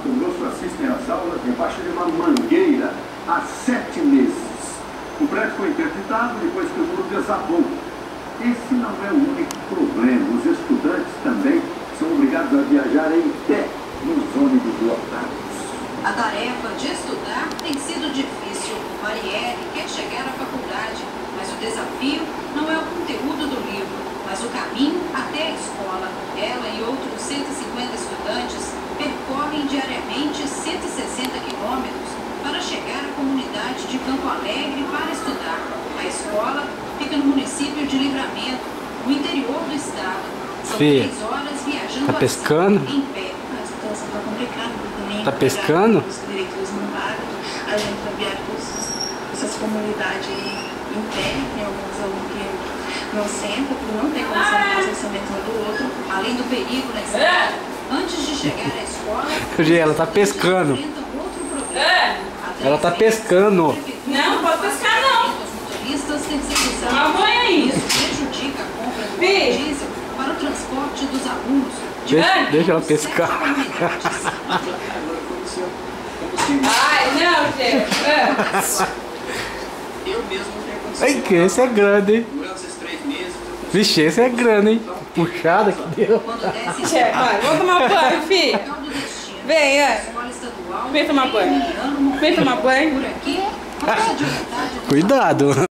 Grosso assistem às aulas debaixo de uma mangueira há 7 meses. O prédio foi interditado depois que o muro desabou. Esse não é o único problema. Os estudantes também são obrigados a viajar em pé nos ônibus lotados. A tarefa de estudar tem sido difícil. Marielle quer chegar à faculdade, mas o desafio não é o conteúdo do livro, mas o caminho até a escola. Ela e outros 150 estudantes percorrem diariamente 160 quilômetros para chegar à comunidade de Campo Alegre para estudar. A escola fica no município de Livramento, no interior do estado. São 3 horas viajando tá pescando? em pé. A situação está complicada. Tá pescando? Os diretores não pagam. A gente vai viajar essas comunidades em pé. Tem alguns alunos que não sentam, porque não tem condição de fazer orçamento um do outro. Além do perigo na estrada, antes de chegar à escola, Ela tá pescando. enfrentam outro problema. Ela tá pescando. Não, pode pescar não. Os motoristas terceirizados. Toma banho aí. Isso prejudica a compra do diesel para o transporte dos alunos. Deixa ela pescar. Ai, não, gente. Eu mesmo não tenho condição. Ai, que esse é grande, hein? Durante esses 3 meses, eu consigo... Vixe, esse é grande, hein? Puxada que deu. Quando desce Chefe, vai, vamos tomar banho, filha. local do destino. Vem, A é. escola estadual Vem tomar banho. Emiliano Vem tomar banho. por aqui, a faixa de vontade dos Cuidado.